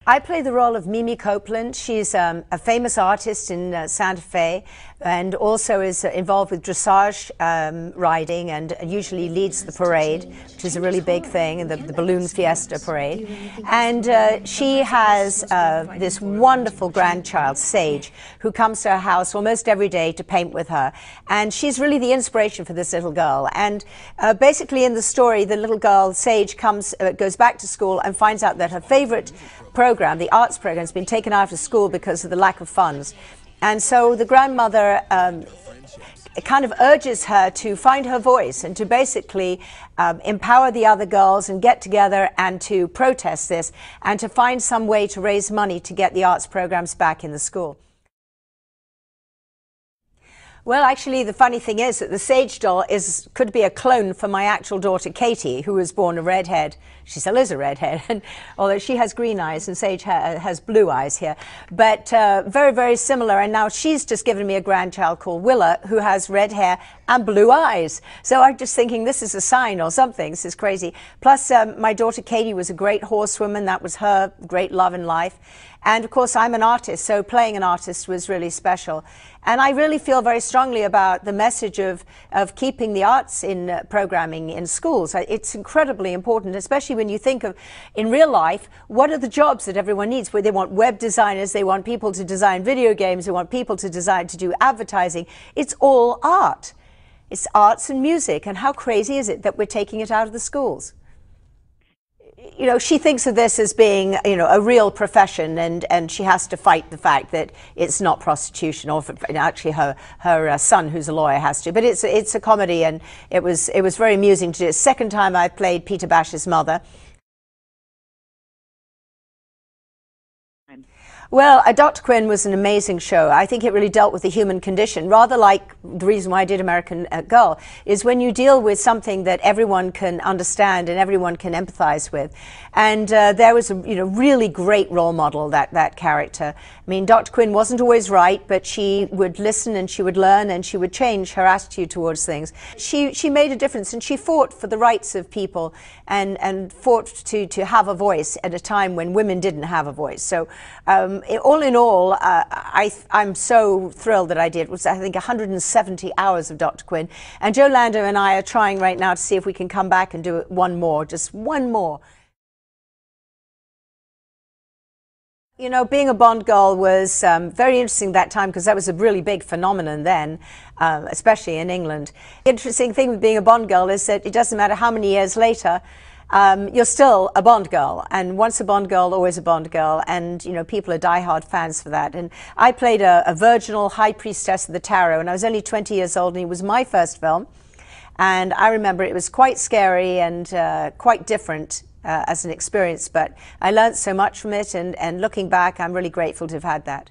I play the role of Mimi Copeland. She's a famous artist in Santa Fe and also is involved with dressage riding and usually leads the parade, which is a really big thing, and the Balloon Fiesta parade. And she has this wonderful grandchild, Sage, who comes to her house almost every day to paint with her. And she's really the inspiration for this little girl. And basically in the story, the little girl, Sage, goes back to school and finds out that her favorite program, the arts program, has been taken out of school because of the lack of funds. And so the grandmother kind of urges her to find her voice and to basically empower the other girls and get together and to protest this and to find some way to raise money to get the arts programs back in the school. Well, actually, the funny thing is that the Sage doll could be a clone for my actual daughter, Katie, who was born a redhead. She still is a redhead, and although she has green eyes and Sage has blue eyes here. But very, very similar. And now she's just given me a grandchild called Willa, who has red hair and blue eyes. So I'm just thinking this is a sign or something. This is crazy. Plus, my daughter, Katie, was a great horsewoman. That was her great love in life. And of course, I'm an artist, so playing an artist was really special. And I really feel very strongly about the message of keeping the arts in programming in schools. It's incredibly important, especially when you think of, in real life, what are the jobs that everyone needs? Where they want web designers, they want people to design video games, they want people to do advertising. It's all art. It's arts and music. And how crazy is it that we're taking it out of the schools? You know, she thinks of this as being, you know, a real profession, and she has to fight the fact that it's not prostitution, or actually her son, who's a lawyer, has to. But it's a comedy, and it was very amusing to do. It's the second time I've played Peter Bash's mother. Well, Dr. Quinn was an amazing show. I think it really dealt with the human condition, rather like the reason why I did American Girl, is when you deal with something that everyone can understand and everyone can empathize with. And there was a really great role model, that character. I mean, Dr. Quinn wasn't always right, but she would listen and she would learn and she would change her attitude towards things. She made a difference, and she fought for the rights of people and fought to have a voice at a time when women didn't have a voice. So all in all, I'm so thrilled that I did. It was, I think, 170 hours of Dr. Quinn. And Joe Lando and I are trying right now to see if we can come back and do it one more, just one more. You know, being a Bond girl was very interesting that time, because that was a really big phenomenon then, especially in England. The interesting thing with being a Bond girl is that it doesn't matter how many years later, you're still a Bond girl, and once a Bond girl, always a Bond girl, and you know, people are diehard fans for that. And I played a virginal high priestess of the tarot, and I was only 20 years old, and it was my first film. And I remember it was quite scary and quite different as an experience, but I learned so much from it, and looking back, I'm really grateful to have had that.